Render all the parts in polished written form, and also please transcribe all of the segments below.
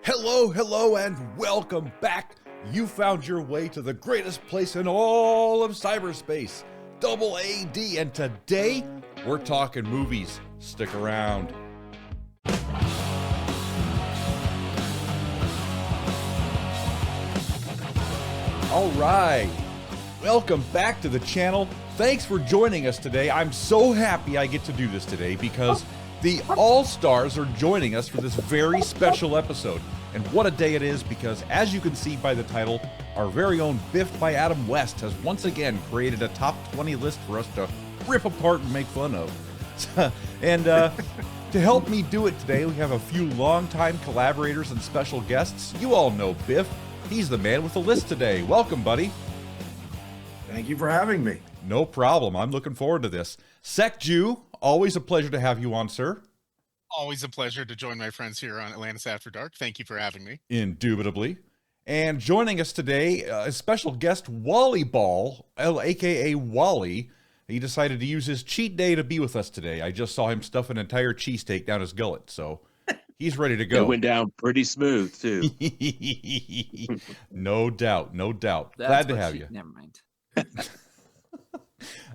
Hello, hello, and welcome back. You found your way to the greatest place in all of cyberspace, Double AD, and today we're talking movies. Stick around. All right, welcome back to the channel. Thanks for joining us today. I'm so happy I get to do this today because the All-Stars are joining us for this very special episode. And what a day it is, because as you can see by the title, our very own Biff by Adam West has once again created a top 20 list for us to rip apart and make fun of. And to help me do it today, we have a few longtime collaborators and special guests. You all know Biff. He's the man with the list today. Welcome, buddy. Thank you for having me. No problem. I'm looking forward to this. SEKJU, always a pleasure to have you on, sir. Always a pleasure to join my friends here on Atlantis After Dark. Thank you for having me. Indubitably. And joining us today, a special guest, Wally Ball, aka Wally. He decided to use his cheat day to be with us today. I just saw him stuff an entire cheesesteak down his gullet, so he's ready to go. It went down pretty smooth, too. No doubt, no doubt. That's Glad to have you. Never mind.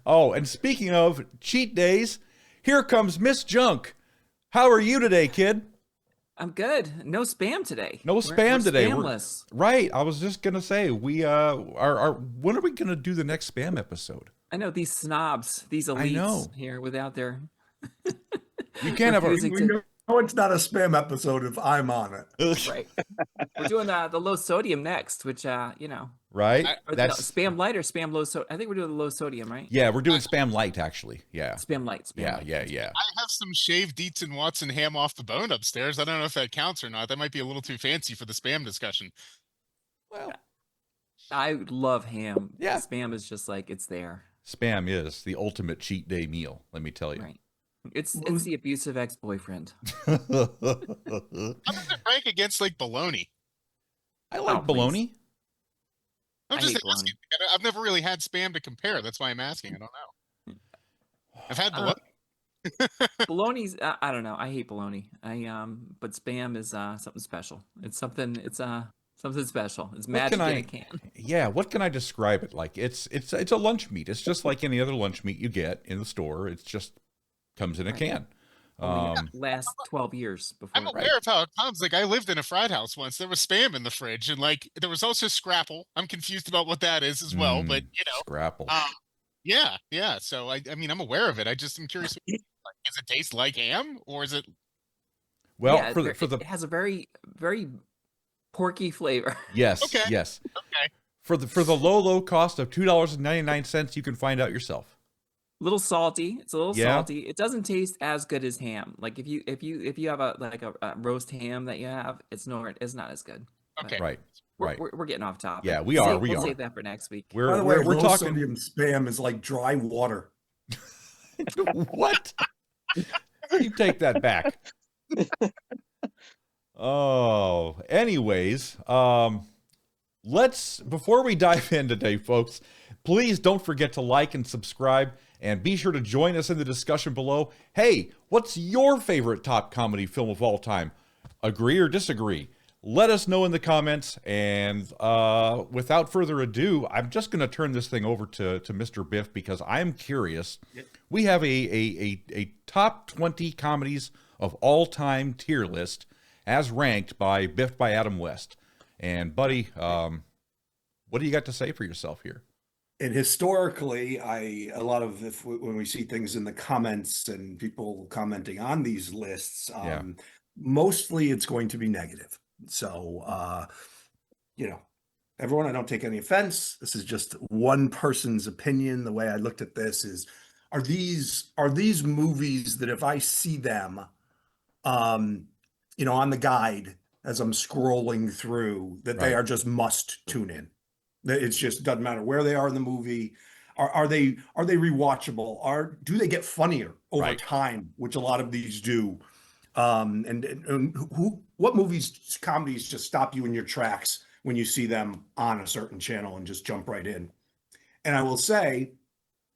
Oh, and speaking of cheat days, here comes Miss Junk. How are you today, kid? I'm good. No spam today. No spam we're today. Spamless. Right. I was just gonna say we are. When are we gonna do the next spam episode? I know these snobs, these elites here without their. You can't have a. We know it's not a spam episode if I'm on it. Right. We're doing the low sodium next, which Right. That's spam light or spam low sodium. I think we're doing the low sodium, right? Yeah, we're doing spam light actually. Yeah. Spam light. Spam light. Yeah. I have some shaved Dietz and Watson ham off the bone upstairs. I don't know if that counts or not. That might be a little too fancy for the spam discussion. Well, I love ham. Yeah. Spam is just like it's there. spam is the ultimate cheat day meal. Let me tell you. Right. It's the abusive ex-boyfriend. How does it rank against like bologna? I like bologna. I'm I just hate asking. I've never really had spam to compare. That's why I'm asking. I don't know. I've had bologna. Bologna's I don't know. I hate bologna. But spam is something special. It's something special. It's magic in a can. Yeah, what can I describe it like? It's a lunch meat. It's just like any other lunch meat you get in the store. It's just comes in a can. Last 12 years before. I'm aware of how it comes. Like I lived in a frat house once. There was spam in the fridge, and like there was also scrapple. I'm confused about what that is as well, but you know, scrapple. Yeah. So I mean, I'm aware of it. I'm curious. Like, does it taste like ham, or is it? Well, Yeah, it has a very, very porky flavor. Yes. Okay. Yes. Okay. For the low cost of $2.99, you can find out yourself. Little salty. It's a little Yeah. salty. It doesn't taste as good as ham. Like if you have a roast ham that you have, it's not as good. Okay. Right. We're getting off topic. Yeah, we are. We'll save that for next week. By the way, We're low talking. sodium spam is like dry water. What? You take that back. Oh, anyways, before we dive in today, folks, please don't forget to like and subscribe, and be sure to join us in the discussion below. Hey, what's your favorite top comedy film of all time? Agree or disagree? Let us know in the comments, and without further ado, I'm just going to turn this thing over to Mr. Biff because I'm curious. Yep. We have a top 20 comedies of all time tier list as ranked by Biff by Adam West. And buddy, what do you got to say for yourself here? And historically, when we see things in the comments and people commenting on these lists, mostly it's going to be negative. So, everyone, I don't take any offense. This is just one person's opinion. The way I looked at this is, are these movies that if I see them, on the guide as I'm scrolling through, that they are just must tune in. It's just doesn't matter where they are in the movie. Are they rewatchable? Do they get funnier over time, which a lot of these do? What comedies just stop you in your tracks when you see them on a certain channel and just jump right in? And I will say,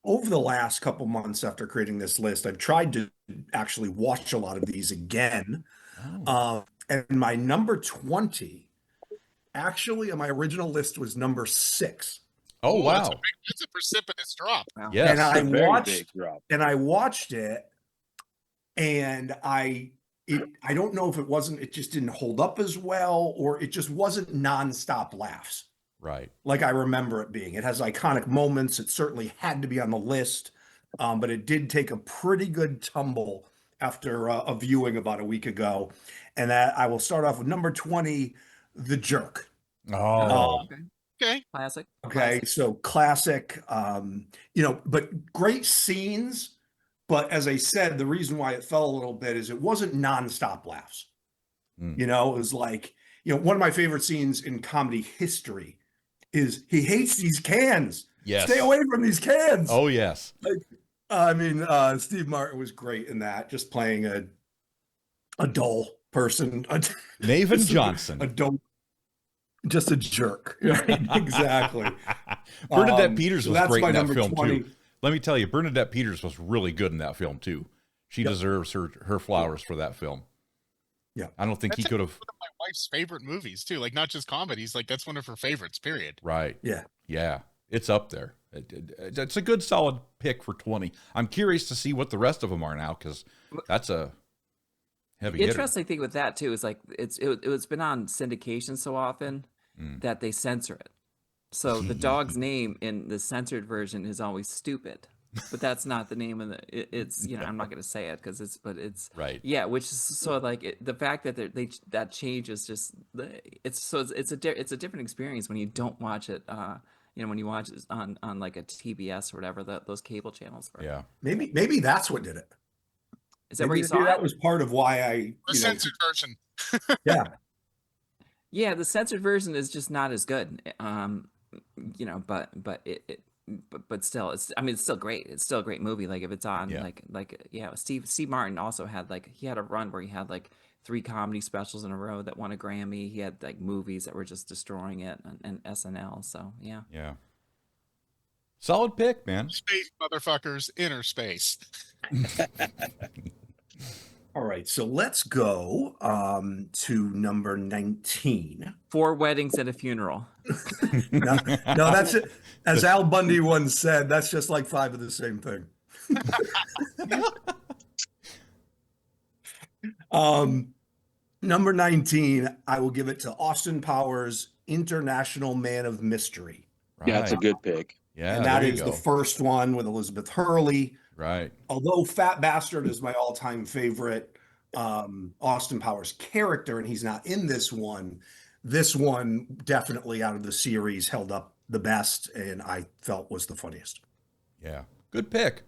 over the last couple months after creating this list, I've tried to actually watch a lot of these again. And my number 20, actually, on my original list was number 6. Oh, Ooh, wow. That's a precipitous drop. Wow. Yes. And I It's a very watched, big drop. it, and I don't know if it just didn't hold up as well, or it just wasn't nonstop laughs Right. like I remember it being. It has iconic moments. It certainly had to be on the list, but it did take a pretty good tumble after a viewing about a week ago. And that I will start off with number 20, The Jerk. Oh, Okay. Okay. Classic. Okay, Classic. so classic, but great scenes. But as I said, the reason why it fell a little bit is it wasn't nonstop laughs. Mm. It was like, one of my favorite scenes in comedy history is he hates these cans. yes. Stay away from these cans. Oh, yes. Steve Martin was great in that, just playing a dull person. Nathan Johnson. A dull, just a jerk. Right? Exactly. Bernadette Peters so was that's great my in that number film 20. too. Let me tell you, Bernadette Peters was really good in that film too. She deserves her flowers for that film. Yeah. I don't think he could have. One of my wife's favorite movies too. Like not just comedies. Like that's one of her favorites. Period. Right. Yeah. Yeah. It's up there. It's a good solid pick for 20. I'm curious to see what the rest of them are now, because that's a heavy The hitter. interesting thing with that too is like it's been on syndication so often that they censor it. So the dog's name in the censored version is always stupid, but that's not the name of it's I'm not going to say it because it's right. Yeah, which is so like the fact that that change is just it's a different experience when you don't watch it. When you watch it on like a TBS or whatever those cable channels. Yeah. Maybe that's what did it. Is that where you Maybe saw that it? was part of why The censored version. yeah. Yeah, the censored version is just not as good. But still, it's still great. It's still a great movie. Like if it's on, Steve Martin also had he had a run where he had 3 comedy specials in a row that won a Grammy. He had movies that were just destroying it and SNL. So yeah. Yeah. Solid pick, man. Space motherfuckers, inner space. All right, so let's go to number 19. 4 weddings and a funeral. No, that's it. As Al Bundy once said, that's just like 5 of the same thing. Number 19, I will give it to Austin Powers, International Man of Mystery. Right. Yeah, that's a good pick. Yeah, And that there you is go. the first one with Elizabeth Hurley. Right. Although Fat Bastard is my all-time favorite Austin Powers character, and he's not in this one definitely out of the series held up the best, and I felt was the funniest. Yeah. Good pick.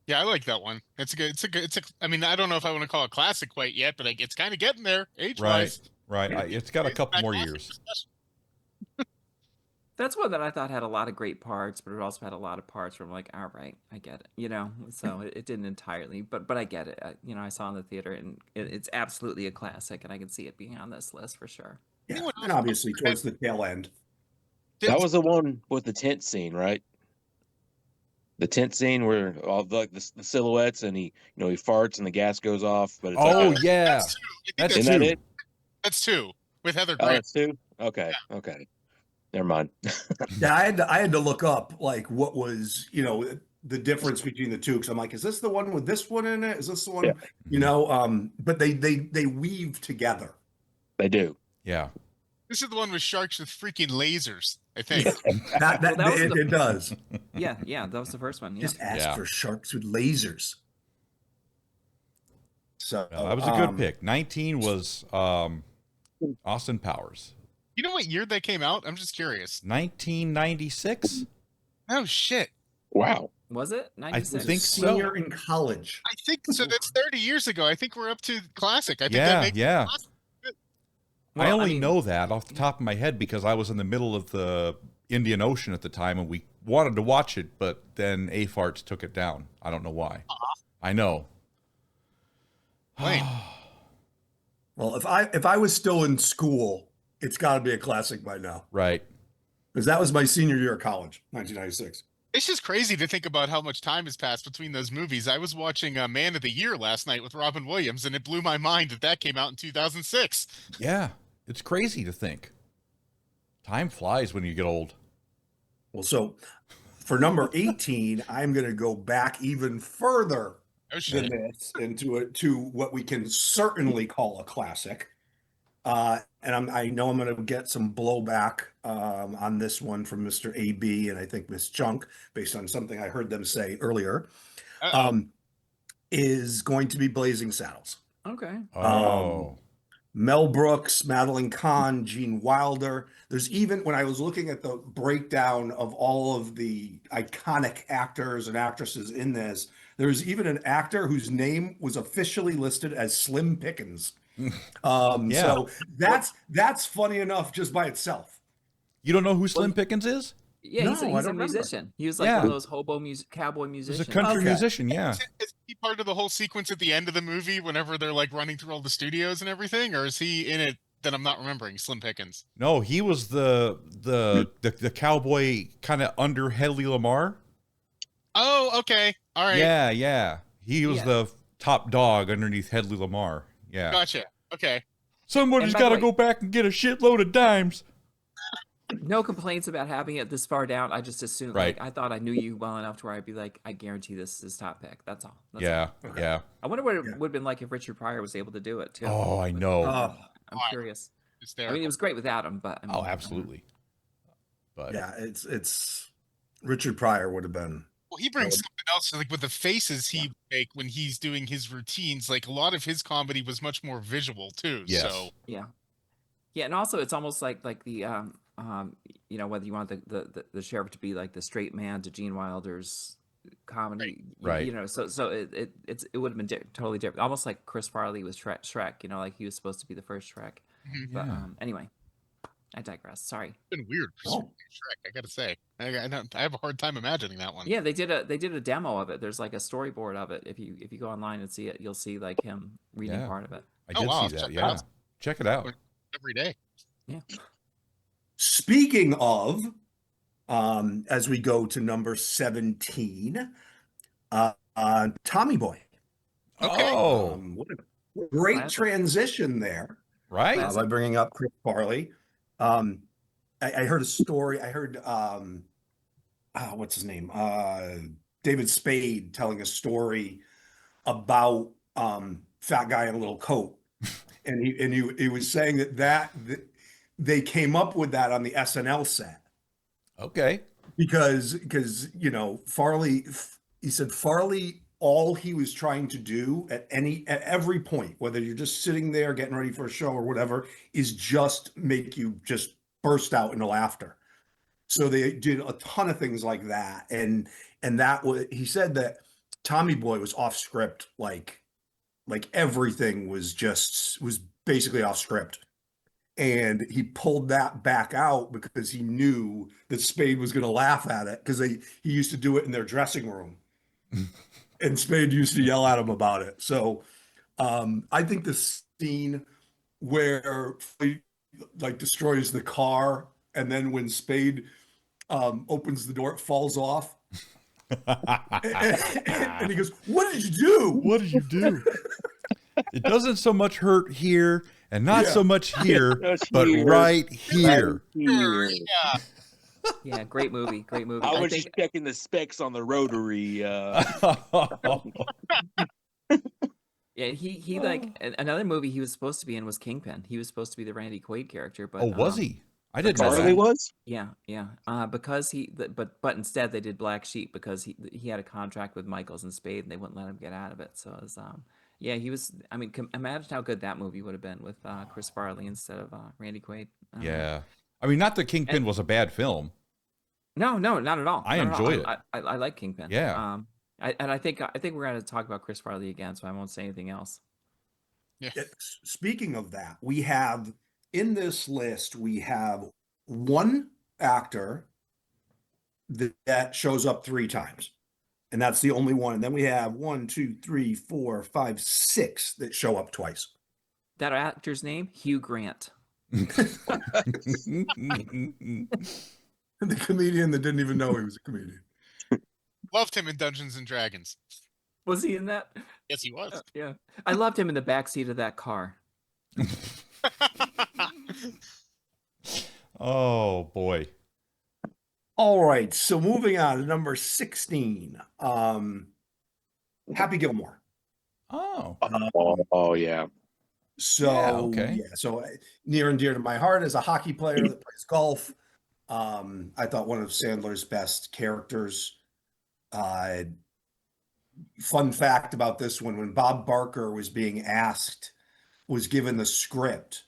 Yeah, I like that one. It's a good. I mean, I don't know if I want to call it classic quite yet, but it's kind of getting there age-wise. Right. It's got a couple That more classic years. discussion. That's one that I thought had a lot of great parts, but it also had a lot of parts where I'm like, all right, I get it, So it didn't entirely, but I get it. I saw it in the theater, and it's absolutely a classic, and I can see it being on this list for sure. Yeah, and obviously towards the tail end. That was the one with the tent scene, right? The tent scene where all the silhouettes and he farts and the gas goes off. But it's yeah. That's isn't that it? That's 2 with Heather Oh, Graham. that's 2? Okay. Yeah. Okay. Never mind. Yeah, I had to look up what was the difference between the two, because I'm like, is this the one with this one in it? Is this the one? Yeah. But they weave together. They do. Yeah. This is the one with sharks with freaking lasers, I think. It does. Yeah, that was the first one. Yeah. Just ask for sharks with lasers. So That was a good pick. 19 was Austin Powers. You know what year they came out? I'm just curious. 1996? Oh shit. Wow. Was it? 96? I think so. Senior in college. I think so. That's 30 years ago. I think we're up to classic. I think Yeah, that makes yeah. classic. I only know that off the top of my head because I was in the middle of the Indian Ocean at the time, and we wanted to watch it, but then A-Farts took it down. I don't know why. I know. Wait. Well, if I was still in school, it's got to be a classic by now, Right. because that was my senior year of college, 1996. It's just crazy to think about how much time has passed between those movies. I was watching Man of the Year last night with Robin Williams, and it blew my mind that that came out in 2006. Yeah, it's crazy to think. Time flies when you get old. Well, so for number 18, I'm going to go back even further Oh shit! than this to what we can certainly call a classic. And I know I'm going to get some blowback on this one from Mr. AB and I think Miss Chunk, based on something I heard them say earlier, is going to be Blazing Saddles. Okay. Oh. Mel Brooks, Madeline Kahn, Gene Wilder. There's even, when I was looking at the breakdown of all of the iconic actors and actresses in this, there's even an actor whose name was officially listed as Slim Pickens. So that's funny enough just by itself. You don't know who Slim Pickens is? Yeah, No, he's I a don't remember. musician. He was like one of those hobo cowboy musicians. He's a country musician, yeah. Is he part of the whole sequence at the end of the movie whenever they're like running through all the studios and everything, or is he in it that I'm not remembering? Slim Pickens. No, he was the cowboy kind of under Hedley Lamar. Oh, okay, all right. Yeah. He was the top dog underneath Hedley Lamar. Yeah. Gotcha. Okay. Somebody's got to go back and get a shitload of dimes. No complaints about having it this far down. I just assumed, Right. like, I thought I knew you well enough to where I'd be like, I guarantee this is top pick. That's all. That's Yeah, all. yeah. I wonder what it would have been like if Richard Pryor was able to do it too. Oh, I know. I'm curious. It's there. I mean, it was great without him, but I mean, Absolutely. But Yeah, it's Richard Pryor would have been. Well, he brings something else, like with the faces he make when he's doing his routines. Like a lot of his comedy was much more visual too. Yes. So yeah, and also it's almost like the you know, whether you want the sheriff to be like the straight man to Gene Wilder's comedy, Right. You know, so it would have been totally different, almost like Chris Farley was Shrek. You know, like he was supposed to be the first Shrek. But anyway, I digress. Sorry. it's been weird. For Shrek, I gotta say, I have a hard time imagining that one. Yeah, they did a demo of it. There's like a storyboard of it. If you go online and see it, you'll see like him reading part of it. I did see that. Yeah. Check it out. Every day. Yeah. Speaking of, as we go to number 17, Tommy Boy. Okay. What a great transition there. Right. By bringing up Chris Farley. I heard a story. I heard, what's his name? David Spade telling a story about fat guy in a little coat. And he was saying that they came up with that on the SNL set. Okay. Because you know, Farley, he said Farley, all he was trying to do at every point, whether you're just sitting there getting ready for a show or whatever, is just make you just burst out into laughter. So they did a ton of things like that. And that was, he said that Tommy Boy was off script, like everything was basically off script. And he pulled that back out because he knew that Spade was going to laugh at it, because he used to do it in their dressing room. And Spade used to yell at him about it. So I think the scene where he like destroys the car, and then when Spade opens the door, it falls off. and he goes, "What did you do? What did you do?" It doesn't so much hurt here and not so much here, but right here. Yeah. Yeah, great movie. Great movie. I was checking the specs on the rotary. Yeah, he like another movie he was supposed to be in was Kingpin. He was supposed to be the Randy Quaid character, but was he? I didn't know Farley that. was? Yeah. Because but instead they did Black Sheep because he had a contract with Michaels and Spade and they wouldn't let him get out of it. So it was yeah, he was. I mean, imagine how good that movie would have been with Chris Farley instead of Randy Quaid. Yeah, I mean, not that Kingpin was a bad film. No, not at all. I enjoyed it. I like Kingpin. Yeah. I think we're going to talk about Chris Farley again, so I won't say anything else. Yeah. Speaking of that, we have in this list, we have one actor that shows up 3 times. And that's the only one. And then we have 1, 2, 3, 4, 5, 6 that show up twice. That actor's name, Hugh Grant. The comedian that didn't even know he was a comedian. Loved him in Dungeons and Dragons. Was he in that? Yes, he was. Yeah. I loved him in the backseat of that car. Oh boy. All right, so moving on to number 16. Happy Gilmore. Oh. Oh yeah. So okay. so near and dear to my heart as a hockey player that plays golf. I thought one of Sandler's best characters. Fun fact about this one: when Bob Barker was given the script,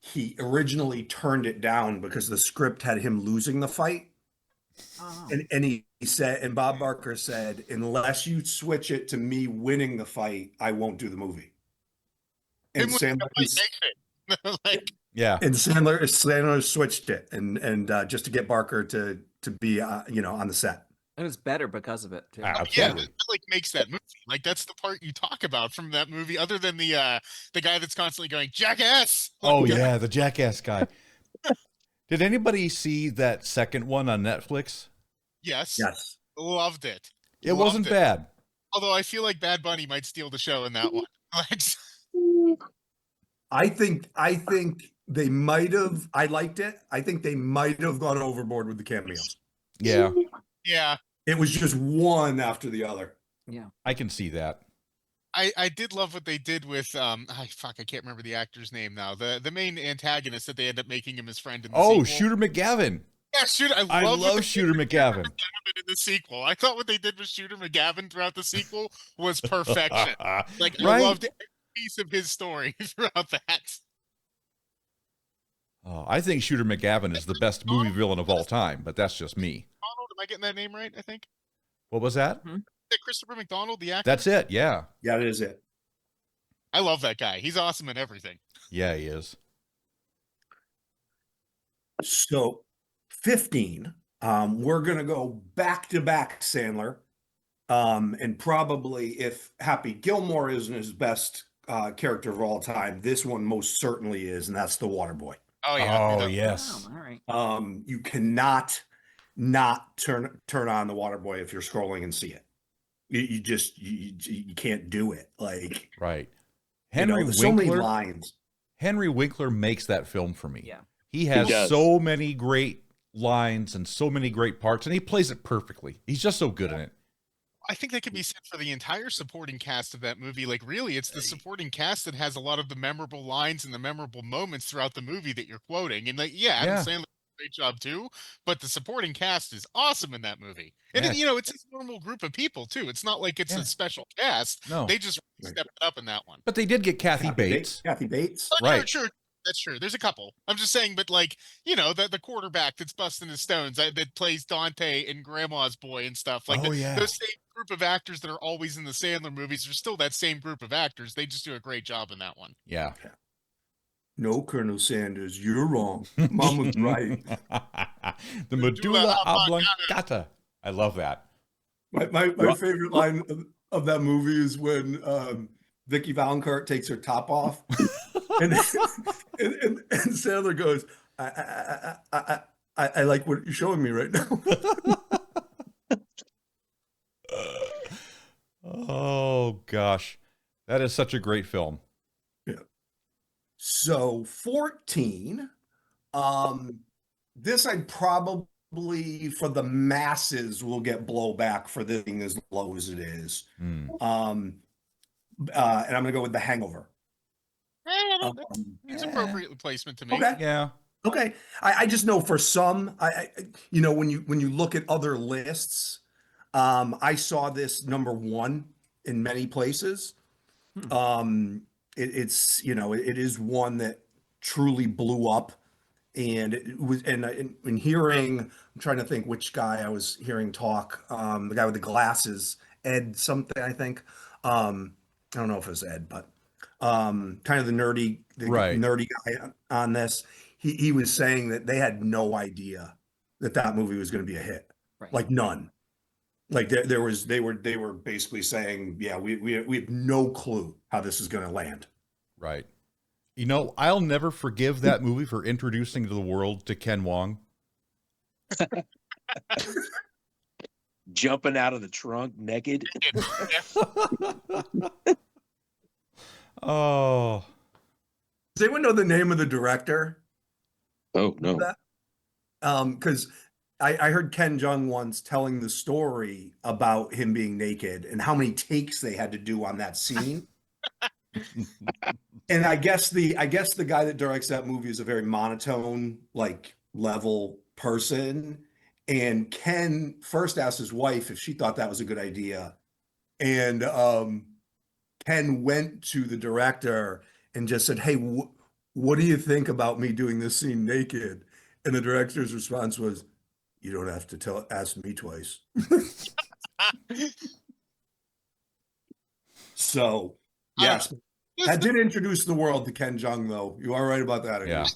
he originally turned it down because the script had him losing the fight. Oh. And he said, and Bob Barker said, unless you switch it to me winning the fight, I won't do the movie. And Sandler switched it and just to get Barker to be on the set. It was better because of it too. Absolutely. Yeah, that like makes that movie. Like that's the part you talk about from that movie, other than the guy that's constantly going, "Jackass!" Oh yeah, the Jackass guy. Did anybody see that second one on Netflix? Yes. Loved it. It wasn't bad. Although I feel like Bad Bunny might steal the show in that one. I think they might have. I liked it. I think they might have gone overboard with the cameos. Yeah. Yeah. It was just one after the other. Yeah. I can see that. I did love what they did with I can't remember the actor's name now. The main antagonist that they end up making him his friend in the sequel. Shooter McGavin. Yeah, Shooter. I love Shooter McGavin. In the sequel. I thought what they did with Shooter McGavin throughout the sequel was perfection. Like I loved every piece of his story throughout that. Oh, I think Shooter McGavin is the best movie villain of all time, but that's just me. Am I getting that name right? I think. What was that? Mm-hmm. Christopher McDonald, the actor. That's it. Yeah. Yeah, that is it. I love that guy. He's awesome in everything. Yeah, he is. So 15. We're gonna go back to back Sandler. And probably if Happy Gilmore isn't his best character of all time, this one most certainly is, and that's the Waterboy. Oh yeah. Oh yes. Oh, all right. You cannot not turn on the Waterboy if you're scrolling and see it. You just you can't do it. Like right. Henry Winkler. So many lines. Henry Winkler makes that film for me. Yeah. He has so many great lines and so many great parts, and he plays it perfectly. He's just so good in it. I think that could be said for the entire supporting cast of that movie. Like, really, it's the supporting cast that has a lot of the memorable lines and the memorable moments throughout the movie that you're quoting. And like, Adam Sandler did a great job too, but the supporting cast is awesome in that movie. And it's a normal group of people too. It's not like it's a special cast. No, they just stepped it up in that one. But they did get Kathy Bates. Kathy Bates, right? Sure. That's true. There's a couple. I'm just saying, but like, the quarterback that's busting his stones that plays Dante in Grandma's Boy and stuff. Like those same group of actors that are always in the Sandler movies are still that same group of actors. They just do a great job in that one. Yeah. No, Colonel Sanders, you're wrong. Mom was right. The medulla oblongata. I love that. My favorite line of that movie is when Vicky Valancourt takes her top off. and Sandler goes, I like what you're showing me right now. Oh gosh, that is such a great film. Yeah. So 14. This I'd probably for the masses will get blowback for this thing as low as it is. And I'm gonna go with The Hangover. It's appropriate placement to me. Okay. Yeah. Okay. I just know for some, when you look at other lists, I saw this number one in many places. It is one that truly blew up, and it was, and in hearing, I'm trying to think which guy I was hearing talk, the guy with the glasses, Ed something, I think. I don't know if it was Ed, but kind of the nerdy guy on this. He was saying that they had no idea that movie was going to be a hit, like none. Like they were basically saying, yeah, we have no clue how this is going to land. Right. I'll never forgive that movie for introducing to the world to Ken Wong. jumping out of the trunk naked. Oh. Does anyone know the name of the director? Oh no. Because I heard Ken Jeong once telling the story about him being naked and how many takes they had to do on that scene. And I guess the guy that directs that movie is a very monotone, like level person. And Ken first asked his wife if she thought that was a good idea. And Ken went to the director and just said, "Hey, what do you think about me doing this scene naked?" And the director's response was, "You don't have to ask me twice." So, yes, that did introduce the world to Ken Jeong, though. You are right about that. Yeah.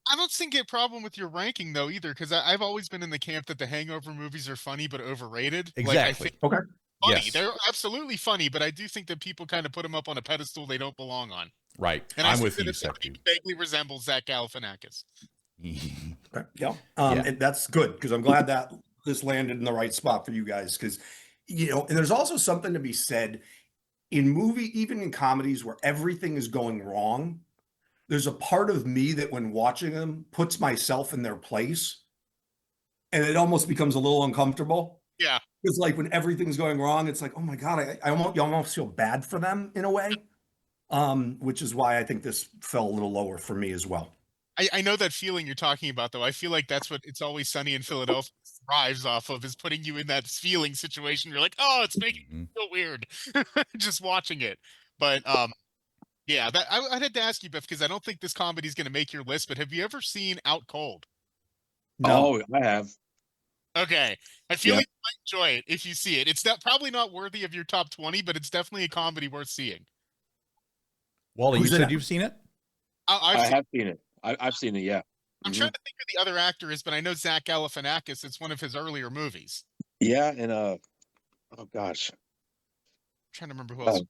I don't think a problem with your ranking though either, because I've always been in the camp that the Hangover movies are funny but overrated. Exactly. Like, I think Okay. funny. Yes. They're absolutely funny, but I do think that people kind of put them up on a pedestal they don't belong on. Right. And I'm I with think you, that it SEKJU. vaguely resembles Zach Galifianakis. Okay. Yeah. And that's good because I'm glad that this landed in the right spot for you guys because, and there's also something to be said in even in comedies where everything is going wrong. There's a part of me that when watching them puts myself in their place and it almost becomes a little uncomfortable. Yeah. It's like when everything's going wrong, it's like, oh my God, you almost feel bad for them in a way, which is why I think this fell a little lower for me as well. I know that feeling you're talking about, though. I feel like that's what It's Always Sunny in Philadelphia thrives off of, is putting you in that feeling situation. You're like, oh, it's making me feel weird just watching it. But yeah, I had to ask you, Biff, because I don't think this comedy is going to make your list. But have you ever seen Out Cold? No. Oh, I have. Okay, I feel like you might enjoy it if you see it. It's probably not worthy of your top 20, but it's definitely a comedy worth seeing. Wally, you said you've seen it? I have seen it. I've seen it, yeah. I'm trying to think who the other actor is, but I know Zach Galifianakis. It's one of his earlier movies. Yeah, and oh gosh. I'm trying to remember who else.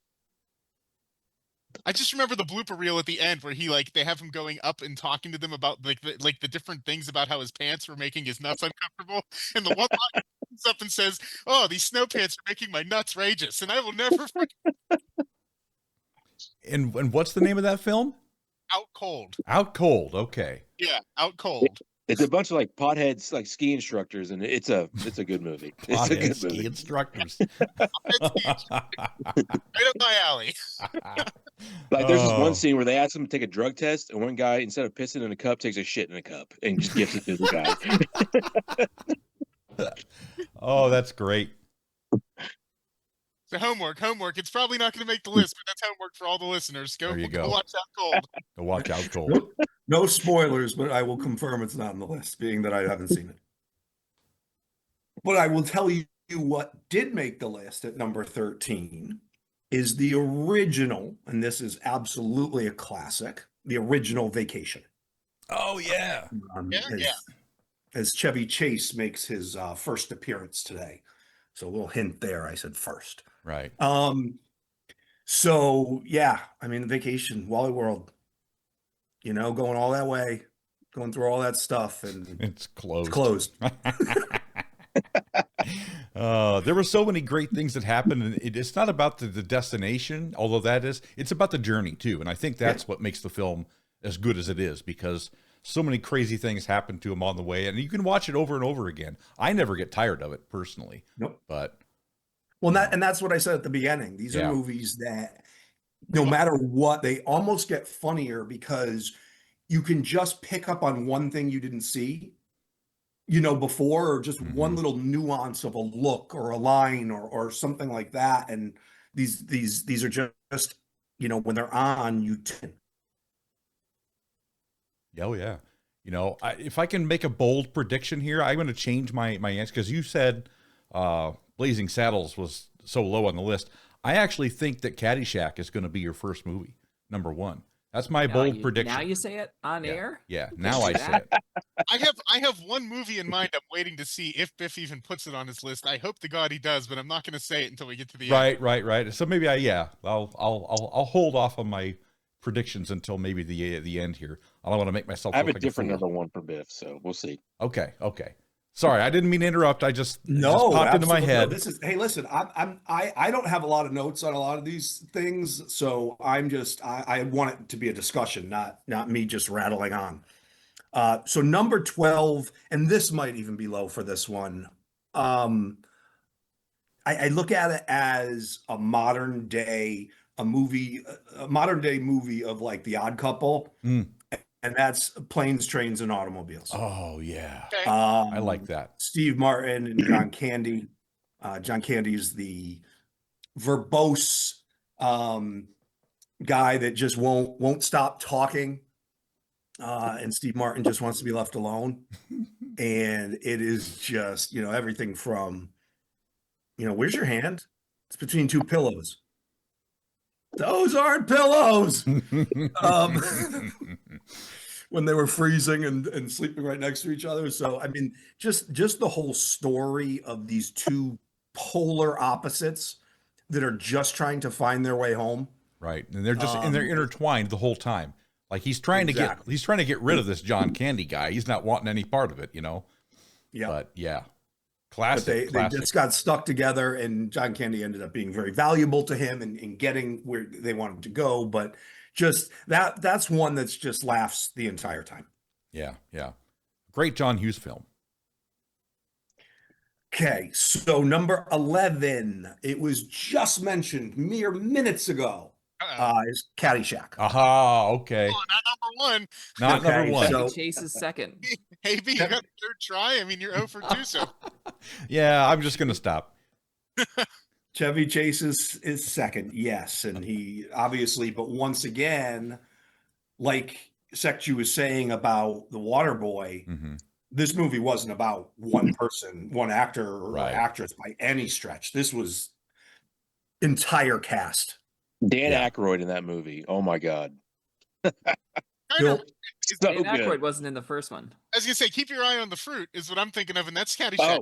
I just remember the blooper reel at the end where they have him going up and talking to them about the different things about how his pants were making his nuts uncomfortable. And the one line comes up and says, "Oh, these snow pants are making my nuts rageous," and I will never forget. And what's the name of that film? Out Cold. Out Cold. Okay. Yeah, Out Cold. It's a bunch of potheads, ski instructors, and it's a good movie. It's a good ski movie. Instructors. Right up my alley. There's this one scene where they ask him to take a drug test, and one guy, instead of pissing in a cup, takes a shit in a cup and just gives it to the guy. Oh, that's great. So homework. It's probably not going to make the list, but that's homework for all the listeners. Go watch Out Cold. Go watch Out Cold. No spoilers, but I will confirm it's not on the list, being that I haven't seen it. But I will tell you what did make the list at number 13 is the original, and this is absolutely a classic, the original Vacation. Oh, yeah. As Chevy Chase makes his first appearance today. So a little hint there. I said first. Right. So yeah, I mean, the Vacation, Wally World, going all that way, going through all that stuff, and it's closed. It's closed. There were so many great things that happened, and it's not about the destination, although it's about the journey too. And I think that's what makes the film as good as it is, because so many crazy things happen to him on the way, and you can watch it over and over again. I never get tired of it personally. Nope. But that's what I said at the beginning. These are movies that no matter what, they almost get funnier because you can just pick up on one thing you didn't see, before, or just one little nuance of a look or a line or something like that. And these are just, when they're on, you Oh, yeah. If I can make a bold prediction here, I'm going to change my answer, because you said Blazing Saddles was so low on the list. I actually think that Caddyshack is going to be your first movie, number 1. That's my bold prediction. Now you say it on air? Yeah, now I say it. I have one movie in mind I'm waiting to see if Biff even puts it on his list. I hope to God he does, but I'm not going to say it until we get to the end. Right. So maybe I'll hold off on my predictions until maybe the end here. I don't want to make myself. I have a different number 1 for Biff, so we'll see. Okay. Sorry, I didn't mean to interrupt. It just popped into my absolutely. head. No, this is, hey, listen, I don't have a lot of notes on a lot of these things, so I want it to be a discussion, not me just rattling on. So number 12, and this might even be low for this one. I look at it as a modern day movie of like The Odd Couple, and that's Planes, Trains, and Automobiles. Oh yeah, Okay. I like that. Steve Martin and John Candy. John Candy is the verbose guy that just won't stop talking, and Steve Martin just wants to be left alone. And it is just, everything from, where's your hand? It's between two pillows. Those aren't pillows. When they were freezing and sleeping right next to each other. So, I mean, just the whole story of these two polar opposites that are just trying to find their way home. Right. And they're just and they're intertwined the whole time. Like he's trying to get rid of this John Candy guy. He's not wanting any part of it, Yeah. But yeah. Classic. But they just got stuck together, and John Candy ended up being very valuable to him and getting where they wanted to go. But just that's one that's just laughs the entire time. Yeah. Great John Hughes film. Okay, so number 11, it was just mentioned mere minutes ago, is Caddyshack. Aha, okay. Oh, not number one. Not number one. Chevy Chase is second. Hey, B, you got the third try? I mean, you're 0 for 2, so. Yeah, I'm just going to stop. Chevy Chase is second, yes. And he obviously, but once again, like SEKJU was saying about The Waterboy, this movie wasn't about one person, one actor or actress by any stretch. This was entire cast. Dan Aykroyd in that movie. Oh my God. Dan Aykroyd wasn't in the first one. I was gonna say, keep your eye on the fruit is what I'm thinking of, and that's Caddyshack.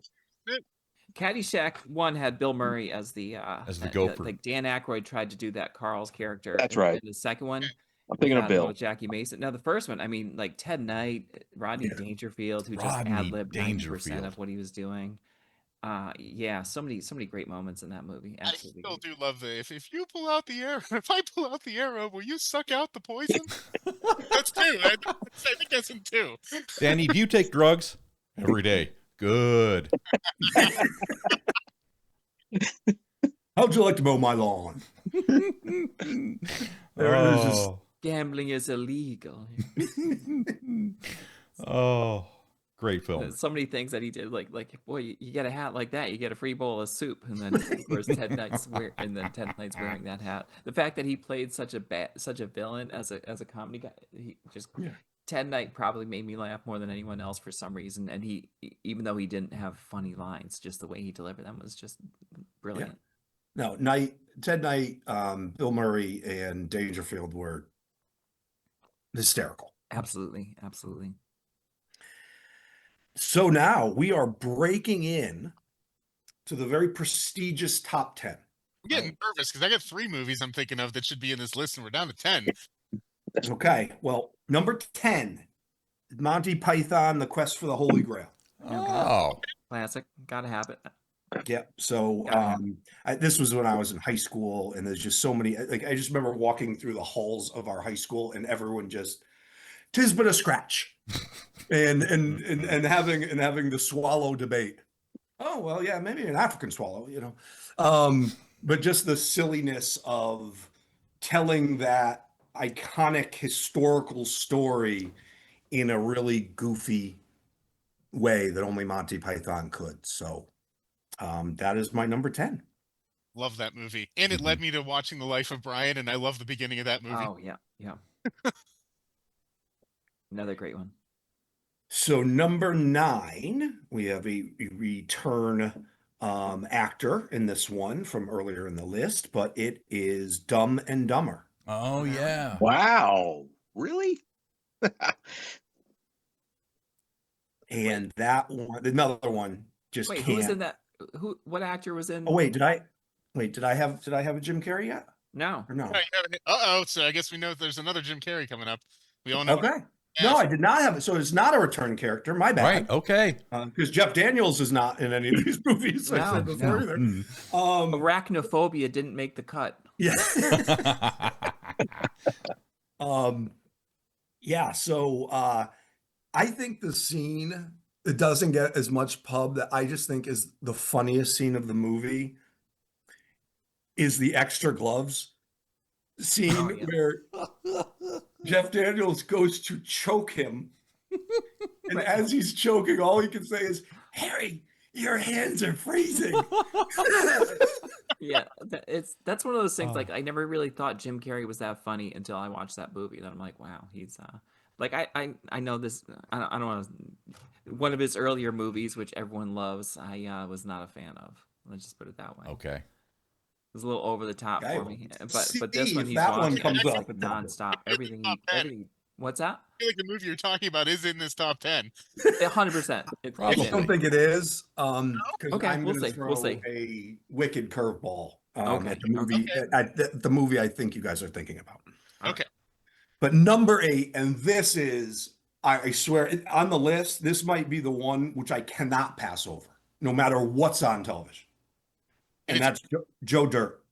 Caddyshack 1 had Bill Murray as the gopher. Like Dan Aykroyd tried to do that Carl's character. That's right. The second one, I'm thinking of Bill. Jackie Mason. Now the first one, I mean, like Ted Knight, Rodney Dangerfield, who just ad-libbed 90% of what he was doing. So many great moments in that movie. Absolutely. I still do love if you pull out the arrow, if I pull out the arrow, will you suck out the poison? That's 2. I think that's in 2. Danny, do you take drugs? Every day. Good. How'd you like to mow my lawn? Gambling is illegal. Oh, great film. So many things that he did, like boy, you get a hat like that, you get a free bowl of soup, and then where's Ted Knight's wearing that hat. The fact that he played such a villain as a comedy guy, Ted Knight probably made me laugh more than anyone else for some reason. And he, even though he didn't have funny lines, just the way he delivered them was just brilliant. Yeah. No, Ted Knight, Bill Murray, and Dangerfield were hysterical. Absolutely. So now we are breaking in to the very prestigious top 10. I'm getting nervous because I got 3 movies I'm thinking of that should be in this list, and we're down to 10. Okay, well, number 10, Monty Python, The Quest for the Holy Grail. Oh. Classic. Gotta have it. Yeah. So this was when I was in high school, and there's just so many. Like, I just remember walking through the halls of our high school, and everyone just, 'tis but a scratch, and having the swallow debate. Oh well, yeah, maybe an African swallow, but just the silliness of telling that iconic historical story in a really goofy way that only Monty Python could. So that is my number 10. Love that movie. And it led me to watching The Life of Brian, and I love the beginning of that movie. Oh, yeah. Another great one. So number 9, we have a return actor in this one from earlier in the list, but it is Dumb and Dumber. Oh, yeah. Wow. Really? And that one, another one, just Wait, can't. who was in that? What actor was in? Oh, wait, did I have a Jim Carrey yet? No. Or no? So I guess we know there's another Jim Carrey coming up. We all know. Okay. No, I did not have it. So it's not a return character. My bad. Right. Okay. Because Jeff Daniels is not in any of these movies. I said before either. Arachnophobia didn't make the cut. Yeah. Yeah. So I think the scene, it doesn't get as much pub, that I just think is the funniest scene of the movie is the extra gloves scene where Jeff Daniels goes to choke him. And as he's choking, all he can say is, "Harry, your hands are freezing." Yeah, that's one of those things. Like, I never really thought Jim Carrey was that funny until I watched that movie, and I'm like, wow, he's like, I know this. I don't want to. One of his earlier movies, which everyone loves, I was not a fan of. Let's just put it that way. Okay. It was a little over the top for me, but this if one, he's that one watching comes up nonstop. Everything. What's that? I feel like the movie you're talking about is in this top 10. 100%. I don't think it is. Because Okay, I'm we'll going to see. throw We'll see. a wicked curveball Okay, at the movie. At the movie I think you guys are thinking about. Okay. But number 8, and this is, I swear, on the list, this might be the one which I cannot pass over, no matter what's on television. And that's Joe Dirt.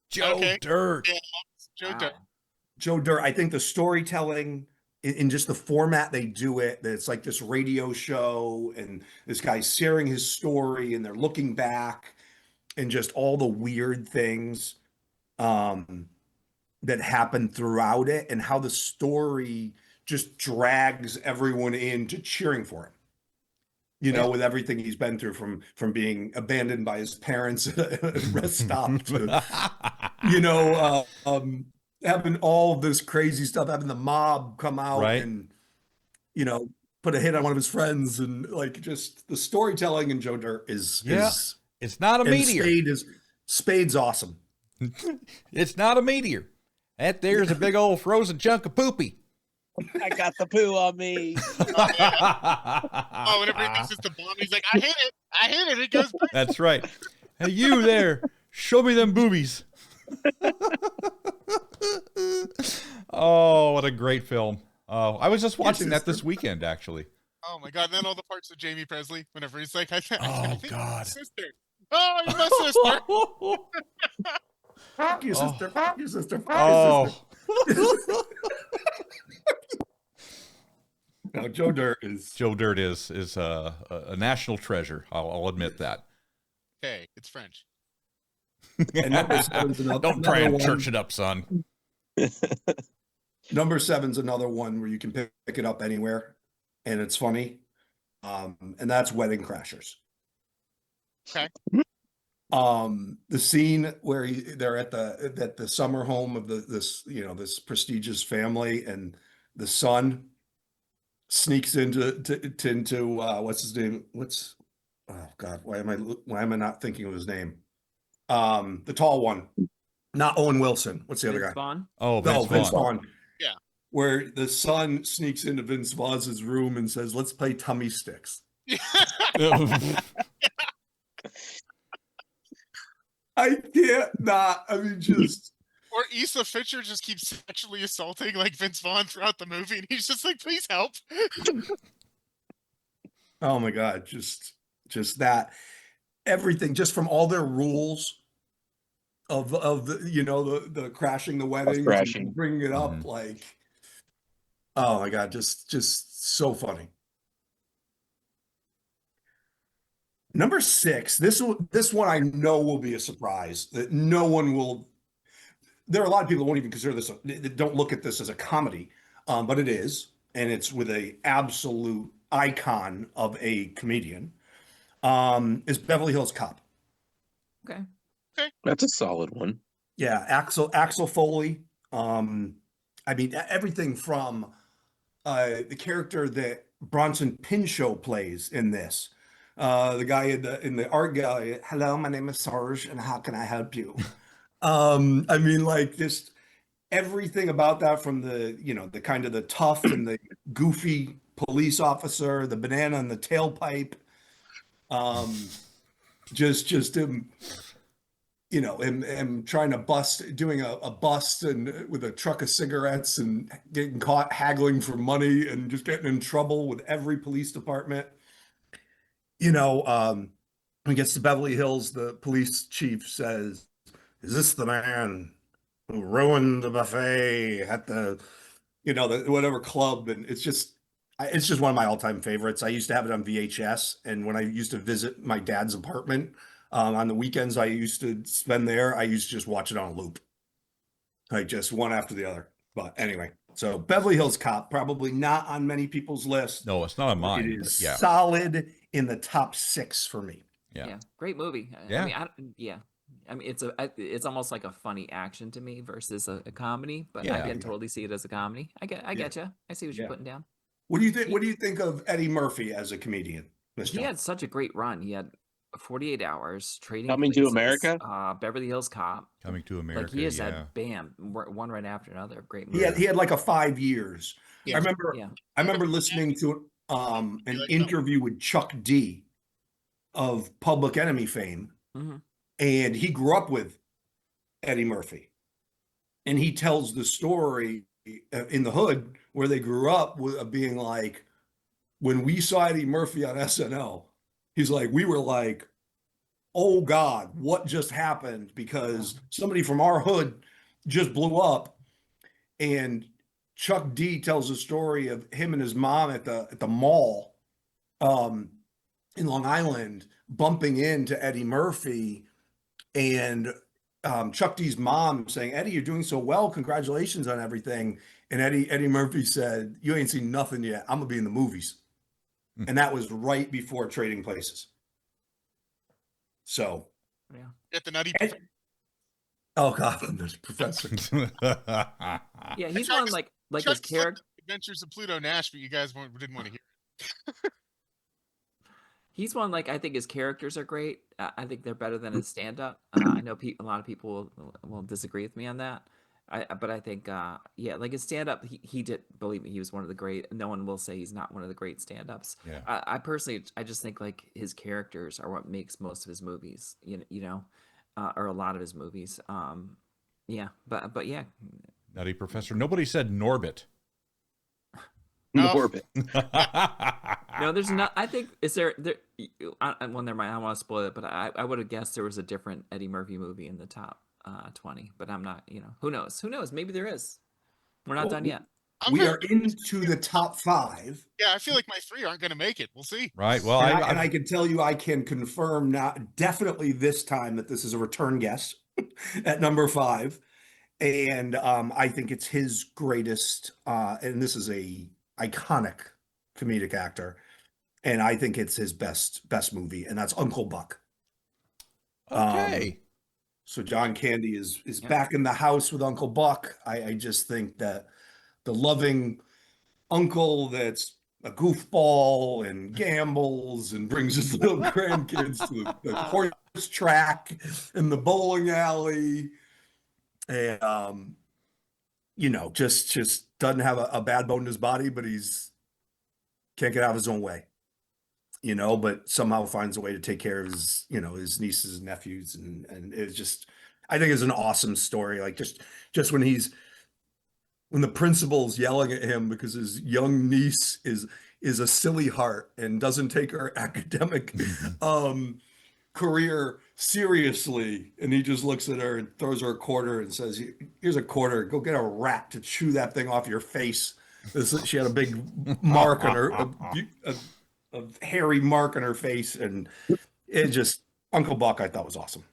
Joe Dirt. Yeah, Joe Dirt. Joe Dirt. I think the storytelling in just the format they do it, that it's like this radio show and this guy's sharing his story and they're looking back and just all the weird things that happen throughout it and how the story just drags everyone into cheering for him. You know, with everything he's been through, from being abandoned by his parents at a rest stop to, having all this crazy stuff, having the mob come out and, put a hit on one of his friends, and like just the storytelling in Joe Dirt is it's not a meteor. Spade's awesome. It's not a meteor. That there's a big old frozen chunk of poopy. I got the poo on me. Whenever he thinks it's the bomb, he's like, I hit it. It goes back. That's right. Hey, you there, show me them boobies. Oh, what a great film. I was just watching that this weekend, actually. Oh my God. And then all the parts of Jamie Presley, whenever he's like, I think God. my sister. Oh, you're my sister. Fuck your sister. Fuck your sister. Fuck your sister. No, Joe Dirt is a national treasure. I'll admit that. Hey, it's French. And Don't try and church it up, son. Number 7's another one where you can pick it up anywhere, and it's funny. And that's Wedding Crashers. Okay. The scene where they're at the summer home of this prestigious family, and the son sneaks into what's his name? Oh God, why am I not thinking of his name? The tall one, not Owen Wilson. What's the other guy? Vaughn? Oh, Vince Vaughn. Yeah. Where the son sneaks into Vince Vaughn's room and says, "Let's play tummy sticks." I can't not. I mean, just. Or Issa Fisher just keeps sexually assaulting like Vince Vaughn throughout the movie, and he's just like, "Please help." Oh my God, just that, everything, just from all their rules of the the crashing the wedding, bringing it up, like, oh my God, just so funny. Number 6, this one I know will be a surprise, that no one will. There are a lot of people who won't even consider this, don't look at this as a comedy, but it is, and it's with a absolute icon of a comedian, is Beverly Hills Cop. Okay. That's a solid one. Yeah, Axel Foley. I mean, everything from the character that Bronson Pinchot plays in this. The guy in the art gallery. "Hello, my name is Sarge, and how can I help you?" I mean, like, just everything about that, from the the kind of the tough and the goofy police officer, the banana in the tailpipe, just him you know, him trying to doing a bust and with a truck of cigarettes and getting caught haggling for money and just getting in trouble with every police department. You know, when he gets to Beverly Hills, the police chief says, "Is this the man who ruined the buffet at the, you know, the whatever club?" And it's just one of my all-time favorites. I used to have it on VHS, and when I used to visit my dad's apartment on the weekends, I used to spend there. I used to just watch it on a loop, like just one after the other. But anyway, so Beverly Hills Cop, probably not on many people's list. No, it's not on mine. It is yeah. solid in the top 6 for me. Yeah. Great movie. Yeah. I mean, it's almost like a funny action to me versus a comedy, but Yeah. I can totally see it as a comedy. I get you. I see what you're putting down. What do you think? What do you think of Eddie Murphy as a comedian? He had such a great run. He had 48 Hours, Trading Coming to Places, America, Beverly Hills Cop. Coming to America. Like he has had one right after another. Great movie. He had like a 5 years. Yeah. I remember listening to an interview with Chuck D of Public Enemy fame, and he grew up with Eddie Murphy, and he tells the story in the hood where they grew up with being like, when we saw Eddie Murphy on SNL, he's like, we were like, oh God, what just happened? Because somebody from our hood just blew up. And Chuck D tells a story of him and his mom at the mall in Long Island bumping into Eddie Murphy, and Chuck D's mom saying, "Eddie, you're doing so well. Congratulations on everything." And Eddie Murphy said, "You ain't seen nothing yet. I'm gonna be in the movies." And that was right before Trading Places. So, Get the nutty. Oh God, I'm the professor. Yeah, he's one like his character. Adventures of Pluto Nash, but you guys didn't want to hear it. He's one like I think his characters are great. I think they're better than his stand-up. I know a lot of people will disagree with me on that. But I think like his stand-up, he did, believe me, he was one of the great. No one will say he's not one of the great stand-ups. Yeah. I personally, I just think like his characters are what makes most of his movies. You know, or a lot of his movies. But yeah. Nutty Professor. Nobody said Norbit. Norbit. No, there's not. I think is there. Well, never mind. I don't want to spoil it, but I would have guessed there was a different Eddie Murphy movie in the top 20. But I'm not. You know, who knows? Who knows? Maybe there is. We're not done yet. We are into the top 5. Yeah, I feel like my 3 aren't going to make it. We'll see. Right. Well, and I can tell you, I can confirm now, definitely this time, that this is a return guest at number 5. And I think it's his greatest, and this is a iconic comedic actor, and I think it's his best movie, and that's Uncle Buck. Okay. So John Candy is back in the house with Uncle Buck. I just think that the loving uncle that's a goofball and gambles and brings his little grandkids to the horse track and the bowling alley, and you know, just doesn't have a bad bone in his body, but he's can't get out of his own way, you know, but somehow finds a way to take care of his, you know, his nieces and nephews. And it's just, I think it's an awesome story. Like just when the principal's yelling at him because his young niece is a silly heart and doesn't take her academic career seriously, and he just looks at her and throws her a quarter and says, "Here's a quarter. Go get a rat to chew that thing off your face." She had a big mark on her, a hairy mark on her face, and it just, Uncle Buck I thought was awesome.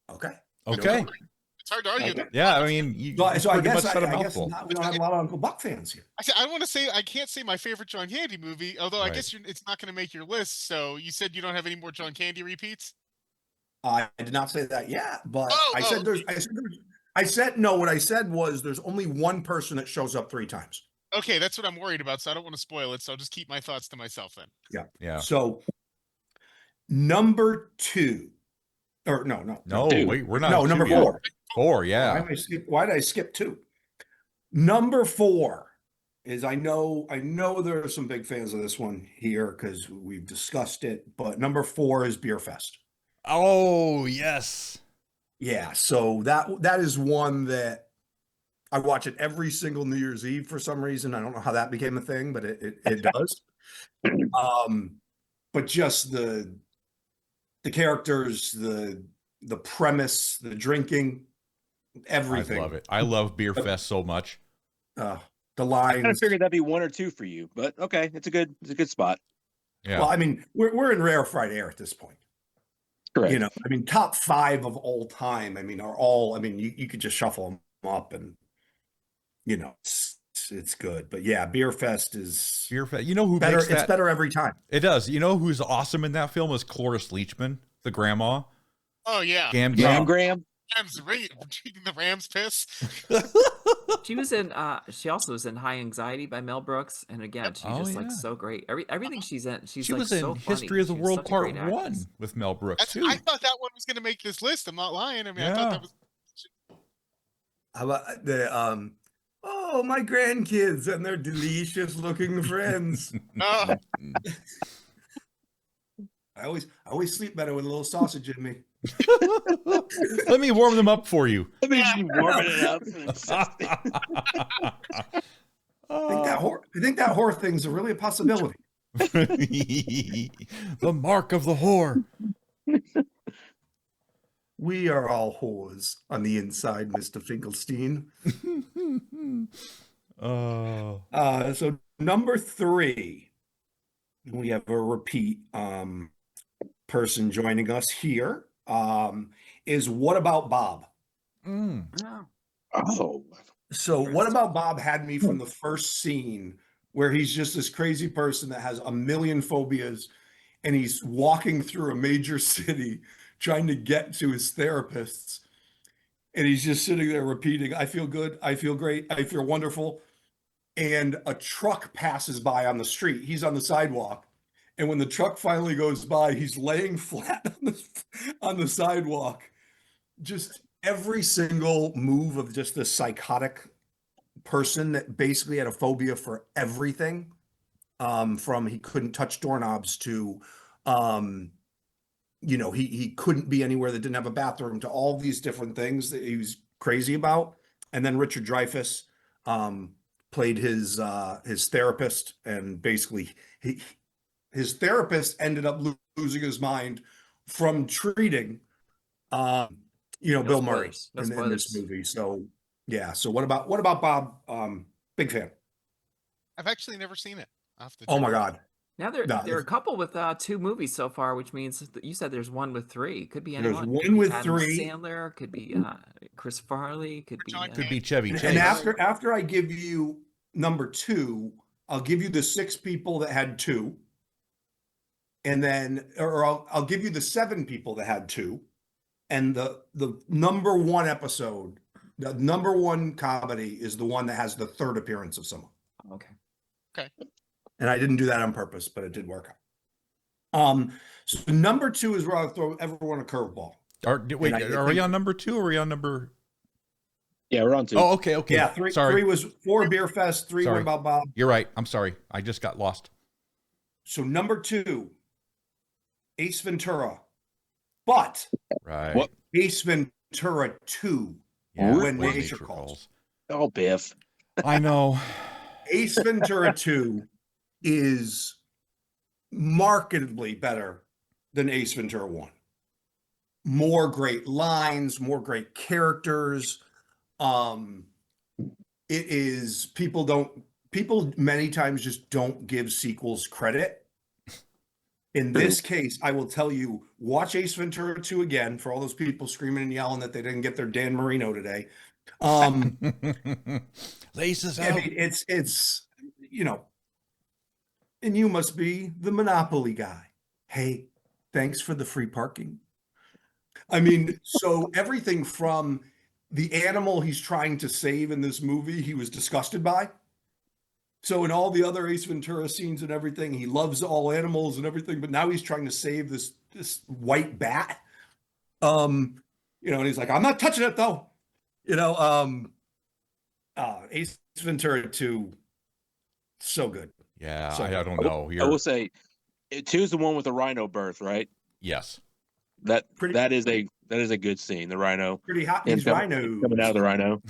Okay. It's hard to argue. Okay. Yeah, I mean, So I guess said a we mouthful. don't have a lot of Uncle Buck fans here. I want to say I can't say my favorite John Candy movie, although I guess it's not going to make your list. So you said you don't have any more John Candy repeats? I did not say that yet, but I said no. What I said was there's only one person that shows up 3 times. Okay, that's what I'm worried about. So I don't want to spoil it. So I'll just keep my thoughts to myself then. Yeah. So number 2, or no. Wait, we're not. No, number 4. 4, yeah. Why did I skip 2? Number 4 is I know there are some big fans of this one here because we've discussed it, but number 4 is Beer Fest. Oh, yes. Yeah, so that is one that I watch it every single New Year's Eve for some reason. I don't know how that became a thing, but it does. But just the characters, the premise, the drinking, everything. I love it. I love Beer Fest so much. The I lines. kind of figured that'd be 1 or 2 for you, but okay, it's a good spot. Yeah. Well, I mean, we're in rarefied air at this point. Correct. You know, I mean, top 5 of all time, I mean, are all, I mean, you could just shuffle them up and, you know, it's good. But yeah, Beer Fest is Beer Fest. You know who better. makes that? It's better every time. It does. You know who's awesome in that film is Cloris Leachman, the grandma. Oh yeah. Gam Graham. Rams, drinking the Rams piss. She was in. She also was in High Anxiety by Mel Brooks, and again, she just looks so great. Everything she's in, she's she like was in so funny. History of the She's World such a Part great 1 actress. with Mel Brooks too. I thought that one was going to make this list. I'm not lying. I mean, I thought that was. How about the oh, my grandkids and their delicious looking friends. Oh, I always sleep better with a little sausage in me. Let me warm them up for you. Let me warming it up. I think that whore thing's really a possibility. The mark of the whore. We are all whores on the inside, Mr. Finkelstein. So number 3, we have a repeat person joining us here. Is What About Bob? Oh. So What About Bob had me from the first scene where he's just this crazy person that has a million phobias and he's walking through a major city trying to get to his therapists. And he's just sitting there repeating, I feel good, I feel great, I feel wonderful. And a truck passes by on the street. He's on the sidewalk. And when the truck finally goes by, he's laying flat on the sidewalk. Just every single move of just this psychotic person that basically had a phobia for everything. From he couldn't touch doorknobs to, you know, he couldn't be anywhere that didn't have a bathroom, to all these different things that he was crazy about. And then Richard Dreyfuss played his therapist, and basically his therapist ended up losing his mind from treating, Bill Murray in this movie. So yeah. So what about Bob? Big fan. I've actually never seen it. Oh my God. Now there are a couple with 2 movies so far, which means that you said there's one with 3. Could be anyone. There's one with Adam 3. Sandler. Could be Chris Farley. Could be Chevy Chase. And after I give you number 2, I'll give you the 6 people that had 2, and then, or I'll give you the 7 people that had 2, and the number 1 episode, the number 1 comedy is the one that has the 3rd appearance of someone. Okay. And I didn't do that on purpose, but it did work out. So number 2 is where I'll throw everyone a curveball. Are we on number 2 or are we on number? Yeah, we're on 2. Oh, okay. Yeah, 3 was 4 Beer Fest, 3 What About Bob. You're right. I'm sorry. I just got lost. So number 2, Ace Ventura. But right. Ace Ventura 2, Yeah, When Nature Calls. Oh, Biff. I know. Ace Ventura 2 is markedly better than Ace Ventura 1. More great lines, more great characters. It is, people many times just don't give sequels credit. In this case, I will tell you, watch Ace Ventura 2 again for all those people screaming and yelling that they didn't get their Dan Marino today. Laces out. I mean, it's and you must be the Monopoly guy. Hey, thanks for the free parking. I mean, so everything from the animal he's trying to save in this movie, he was disgusted by. So in all the other Ace Ventura scenes and everything, he loves all animals and everything, but now he's trying to save this white bat. And he's like, I'm not touching it though. Ace Ventura 2 So good. Yeah, So I don't I know. will, I will say, 2's the one with the rhino birth, right? Yes. That Pretty- that is a good scene. The rhino. Pretty hot, him these coming rhinos. out of the rhino.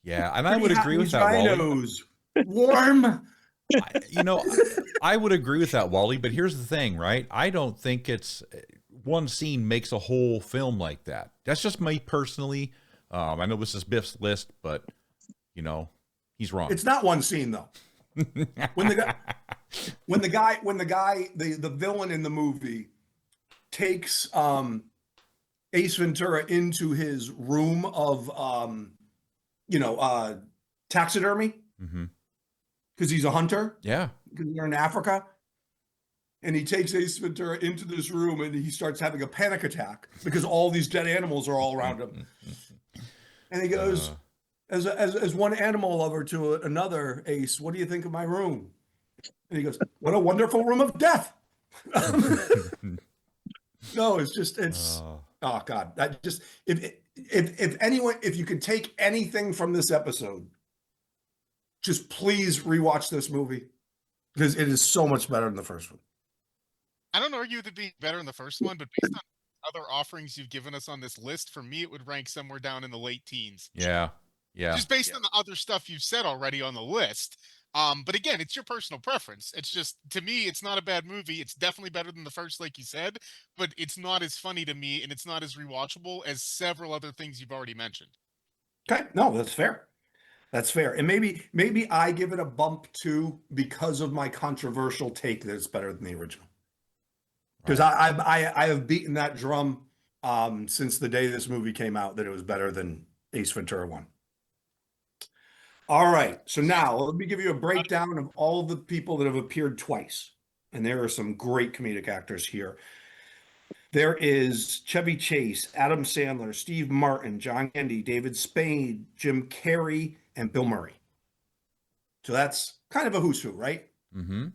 Yeah, and I Pretty would hot, agree with these that, Wally. rhinos. Warm. I would agree with that, Wally, but here's the thing, right? I don't think it's one scene makes a whole film like that. That's just me personally. I know this is Biff's list, but he's wrong. It's not one scene though. When the villain in the movie takes Ace Ventura into his room of taxidermy, because he's a hunter. Yeah. Because they're in Africa. And he takes Ace Ventura into this room and he starts having a panic attack because all these dead animals are all around him. And he goes, as one animal lover to another, Ace, what do you think of my room? And he goes, what a wonderful room of death. No, oh God. If you could take anything from this episode, just please rewatch this movie because it is so much better than the first one. I don't argue with it being better in the first one, but based on other offerings you've given us on this list, for me, it would rank somewhere down in the late teens. Yeah. Just based on the other stuff you've said already on the list. But again, it's your personal preference. It's just, to me, it's not a bad movie. It's definitely better than the first, like you said, but it's not as funny to me and it's not as rewatchable as several other things you've already mentioned. Okay, no, that's fair. That's fair. And maybe I give it a bump too because of my controversial take that it's better than the original. Because I have beaten that drum since the day this movie came out that it was better than Ace Ventura 1. All right, so now let me give you a breakdown of all of the people that have appeared twice. And there are some great comedic actors here. There is Chevy Chase, Adam Sandler, Steve Martin, John Candy, David Spade, Jim Carrey, and Bill Murray. So that's kind of a who's who, right? Mm-hmm.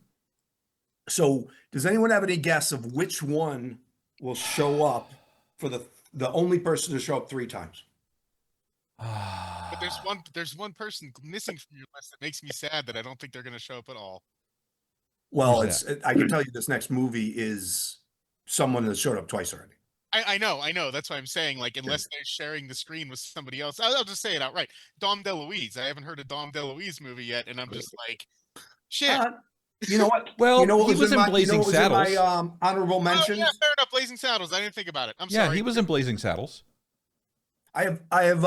So does anyone have any guess of which one will show up for the only person to show up 3 times? But there's one person missing from your list that makes me sad that I don't think they're going to show up at all. Well, I can tell you this next movie is someone that showed up twice already. I know. That's why I'm saying, like, unless they're sharing the screen with somebody else, I'll just say it outright. Dom DeLuise. I haven't heard a Dom DeLuise movie yet, and I'm just like, shit. You know what? Well, you know what he was in Blazing Saddles. In my honorable mentions? Oh, yeah, fair enough. Blazing Saddles. I didn't think about it. I'm Yeah, sorry. he was in Blazing Saddles. I have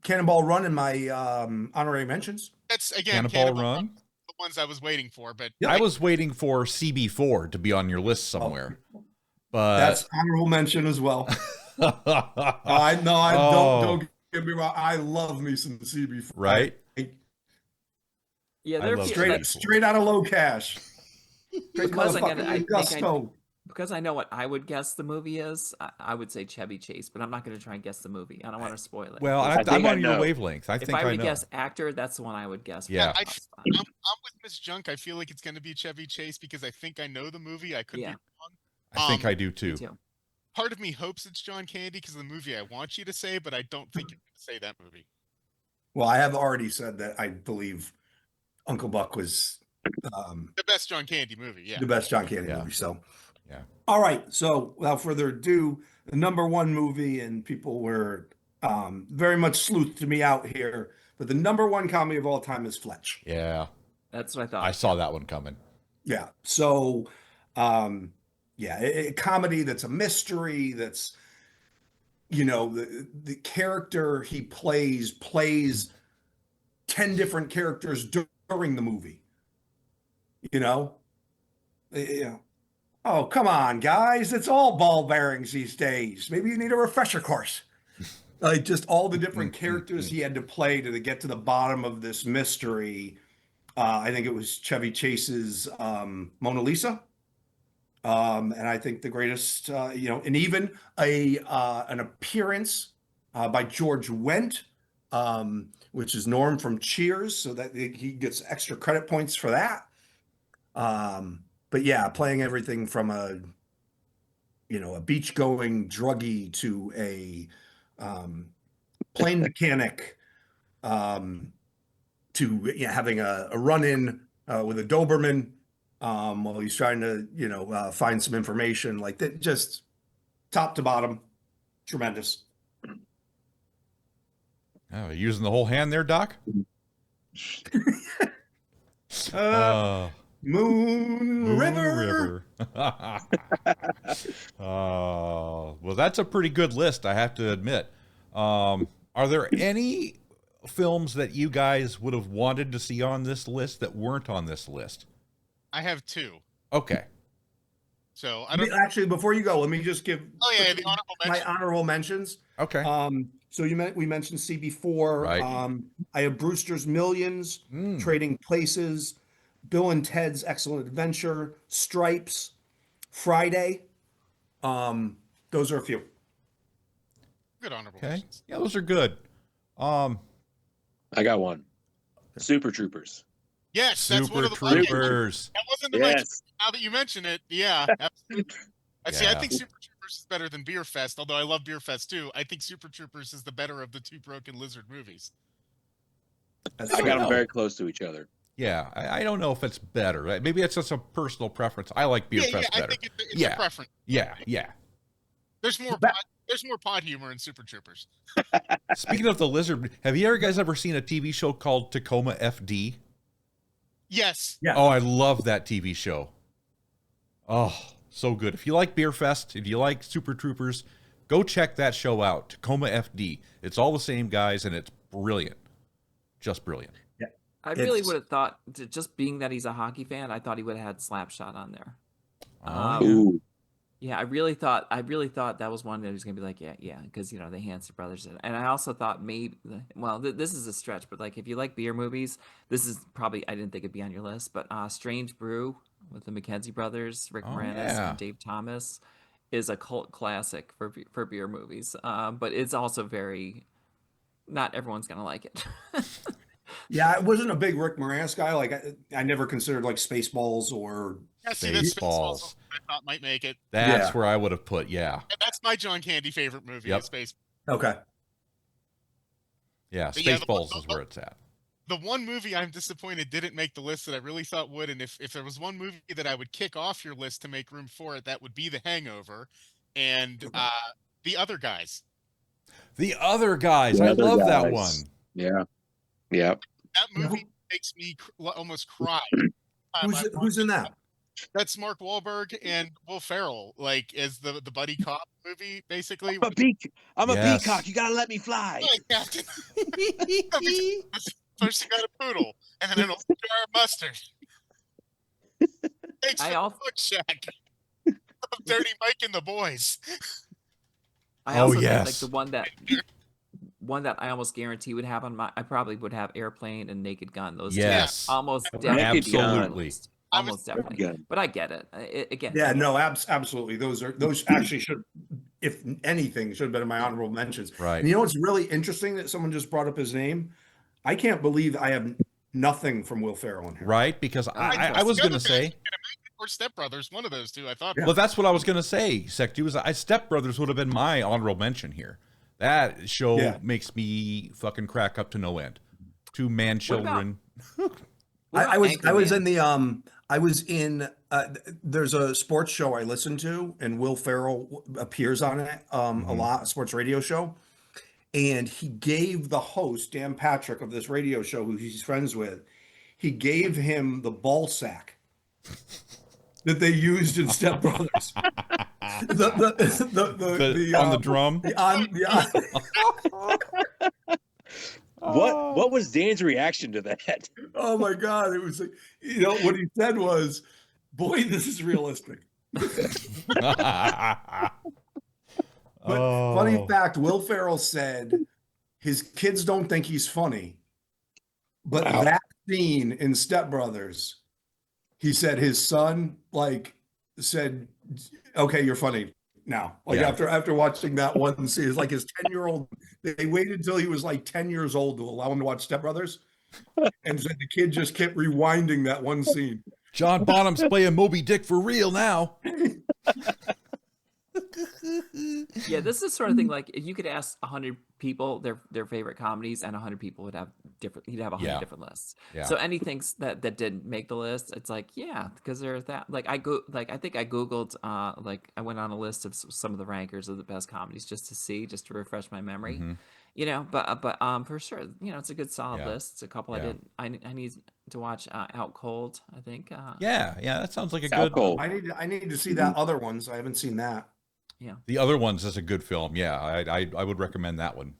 Cannonball Run in my honorary mentions. That's again Cannonball Run. The ones I was waiting for, but I was waiting for CB4 to be on your list somewhere. But that's honorable mention as well. Don't get me wrong. I love me some CB4. Right? Yeah, they're straight out of Low Cash. Because I know what I would guess the movie is, I would say Chevy Chase, but I'm not going to try and guess the movie. I don't want to spoil it. Well, I'm on your wavelength. If I would guess actor, that's the one I would guess. Yeah. I'm with Miss Junk. I feel like it's going to be Chevy Chase because I think I know the movie. I could be wrong. I think I do too. Part of me hopes it's John Candy because of the movie I want you to say, but I don't think you're going to say that movie. Well, I have already said that I believe Uncle Buck was the best John Candy movie. Yeah, the best John Candy movie. So, yeah. All right. So, without further ado, the number 1 movie, and people were very much sleuthed me out here, but the number 1 comedy of all time is Fletch. Yeah, that's what I thought. I saw that one coming. Yeah. So, a comedy that's a mystery. That's the character he plays 10 different characters during the movie. Oh, come on, guys. It's all ball bearings these days. Maybe you need a refresher course. Like just all the different characters he had to play to get to the bottom of this mystery. I think it was Chevy Chase's Mona Lisa. And I think the greatest, and even an appearance by George Wendt, which is Norm from Cheers, so that he gets extra credit points for that. But yeah, playing everything from a beach-going druggie to a plane mechanic, to to having a run-in with a Doberman while he's trying to, find some information like that. Just top to bottom, tremendous. Oh, using the whole hand there, Doc? Moon River. Well, that's a pretty good list, I have to admit. Are there any films that you guys would have wanted to see on this list that weren't on this list? I have 2. Okay. So I don't actually, before you go, let me just give the honorable my honorable mentions. Okay. So we mentioned CB4. Right. I have Brewster's Millions, Trading Places, Bill and Ted's Excellent Adventure, Stripes, Friday. Those are a few. Good honorable Okay. mentions. Yeah, those are good. I got one. Super Troopers. Yes, that's one Super of the buckets. Troopers. That wasn't the mention. Now that you mention it, yeah, absolutely. See, I think Super Troopers is better than Beer Fest, although I love Beer Fest too. I think Super Troopers is the better of the 2 Broken Lizard movies. I got them very close to each other. Yeah, I don't know if it's better. Right? Maybe it's just a personal preference. I like Beer Fest better. I think it's a preference. Yeah. There's more pod humor in Super Troopers. Speaking of the lizard, have you guys ever seen a TV show called Tacoma FD? Yes. Yeah. Oh, I love that TV show. Oh, so good. If you like Beer Fest, if you like Super Troopers, go check that show out, Tacoma FD. It's all the same guys, and it's brilliant. Just brilliant. Yeah. I really would have thought, just being that he's a hockey fan, I thought he would have had Slapshot on there. Ooh. Yeah, I really thought that was one that he was gonna be like, yeah, because the Hanson brothers, and I also thought maybe, well, this is a stretch, but like if you like beer movies, this is probably, I didn't think it'd be on your list, but Strange Brew with the McKenzie brothers, Rick Moranis and Dave Thomas, is a cult classic for beer movies, but it's also very, not everyone's gonna like it. Yeah, I wasn't a big Rick Moranis guy. Like I never considered like Spaceballs or Spaceballs. I thought might make it. That's where I would have put. Yeah. That's my John Candy favorite movie. Yep. Space. Okay. Yeah, Spaceballs is where it's at. The one movie I'm disappointed didn't make the list that I really thought would, and if there was one movie that I would kick off your list to make room for it, that would be The Hangover, and The Other Guys. The Other Guys. I love that one. Yeah. That movie makes me almost cry. Who's in that? That's Mark Wahlberg and Will Ferrell, like as the buddy cop movie, basically. I'm a peacock. You gotta let me fly. Yeah, Captain. First you got a poodle, and then an old jar of mustard. Thanks for the Book Shack. Dirty Mike and the Boys. I also think, like, the one that I almost guarantee would have on I probably would have Airplane and Naked Gun. Those two, almost definitely. Absolutely. Almost definitely. But I get it. Again. Yeah, no, absolutely. Those actually should, if anything, should have been in my honorable mentions. Right. And what's really interesting that someone just brought up his name? I can't believe I have nothing from Will Ferrell in here. Right, because I was going to say, or Step Brothers, one of those two. I thought. Well, that's what I was going to say. SEKJU was Step Brothers would have been my honorable mention here. That show makes me fucking crack up to no end. 2 man children. I was in there's a sports show I listen to, and Will Ferrell appears on it a lot, a sports radio show. And he gave the host, Dan Patrick, of this radio show, who he's friends with, he gave him the ball sack that they used in Step Brothers. On the drum. What was Dan's reaction to that? Oh my God. It was like, what he said was, boy, this is realistic. But funny fact, Will Ferrell said his kids don't think he's funny. But that scene in Step Brothers, he said his son said, okay, you're funny now. After watching that one scene, it's like his 10-year-old, they waited until he was like 10 years old to allow him to watch Step Brothers. And said the kid just kept rewinding that one scene. John Bonham's playing Moby Dick for real now. Yeah, this is the sort of thing like if you could ask 100 people their favorite comedies, and 100 people would have different. You'd have 100 different lists. Yeah. So anything that didn't make the list, it's like because there's that. Like I think I googled like I went on a list of some of the rankers of the best comedies just to refresh my memory. But for sure, it's a good solid list. It's a couple I need to watch. Out Cold, I think. Yeah, that sounds like a Out good. Cold. I need to see that other ones. I haven't seen that. Yeah. The Other Ones is a good film. Yeah, I would recommend that one.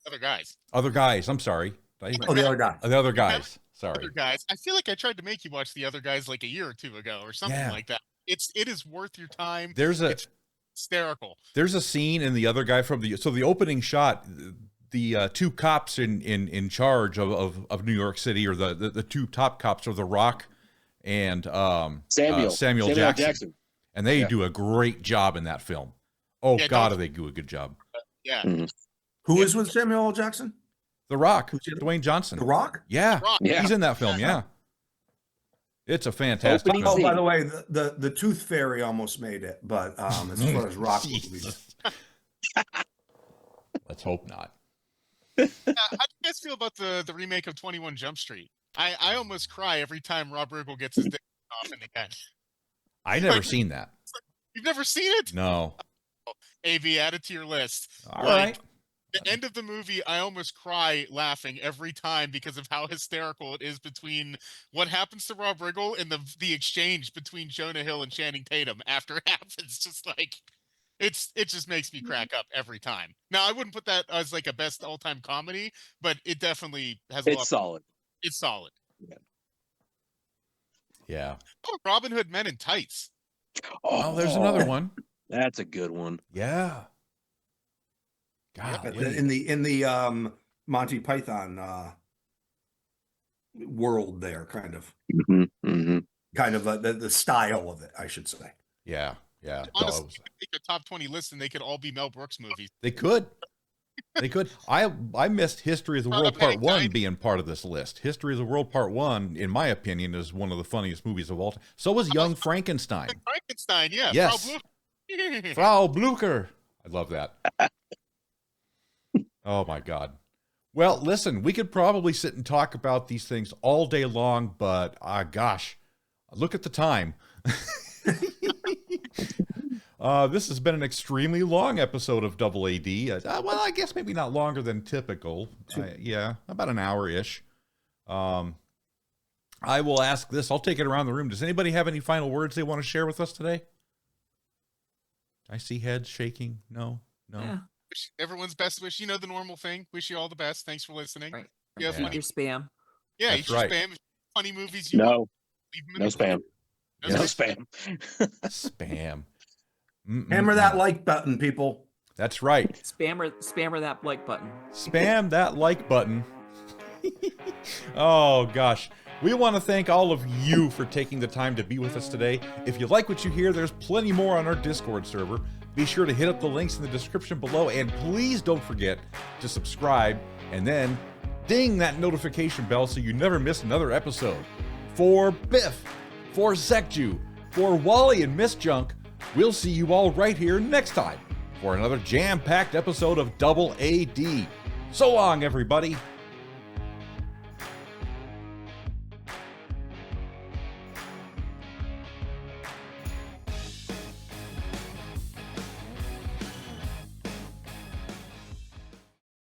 Other guys. I'm sorry. The other guy. The Other Guys. Sorry. Other Guys. I feel like I tried to make you watch The Other Guys like a year or two ago or something like that. It is worth your time. It's hysterical. There's a scene in The Other Guy from the opening shot. The two cops in charge of New York City, or the two top cops, are The Rock and Samuel Jackson, and they do a great job in that film. Oh God, they do a good job. Yeah. Mm-hmm. Who is with Samuel L. Jackson? The Rock, Dwayne Johnson. The Rock? Yeah, Yeah. he's in that film. Yeah, it's a fantastic film. Oh, by the way, the Tooth Fairy almost made it, but as far as Rock movies, let's hope not. How do you guys feel about the remake of 21 Jump Street? I almost cry every time Rob Riggle gets his dick off in the end. I never seen that. You've never seen it? No. AV, add it to your list. All right. The end of the movie, I almost cry laughing every time because of how hysterical it is between what happens to Rob Riggle and the exchange between Jonah Hill and Channing Tatum after it happens. Just like it just makes me crack up every time. Now, I wouldn't put that as like a best all-time comedy, but it definitely has a lot. It's solid. It's solid. Yeah. Oh, Robin Hood Men in Tights. Oh, there's another one. That's a good one. Yeah. God, in the Monty Python world, there kind of the style of it, I should say. Yeah. Honestly, they could make a top 20 list and they could all be Mel Brooks movies. They could. I missed History of the World Part 1 being part of this list. History of the World Part 1, in my opinion, is one of the funniest movies of all time. So was Young Frankenstein. Frankenstein, yeah. Yes. Frau Blucher. I love that. Oh, my God. Well, listen, we could probably sit and talk about these things all day long, but gosh, look at the time. This has been an extremely long episode of Double AD. Well, I guess maybe not longer than typical. Yeah, about an hour-ish. I will ask this. I'll take it around the room. Does anybody have any final words they want to share with us today? I see heads shaking. No. Yeah. Everyone's best wish. The normal thing. Wish you all the best. Thanks for listening. Right. Yeah, Eat your spam. Yeah, That's eat your right. spam. Funny movies. No spam. No spam. Spam. Hammer that like button, people. That's right. Spammer that like button. Spam that like button. Oh, gosh. We want to thank all of you for taking the time to be with us today. If you like what you hear, there's plenty more on our Discord server. Be sure to hit up the links in the description below, and please don't forget to subscribe and then ding that notification bell so you never miss another episode. For Biff, for SEKJU, for Wally and Miss Junk, we'll see you all right here next time for another jam-packed episode of Double AD. So long, everybody.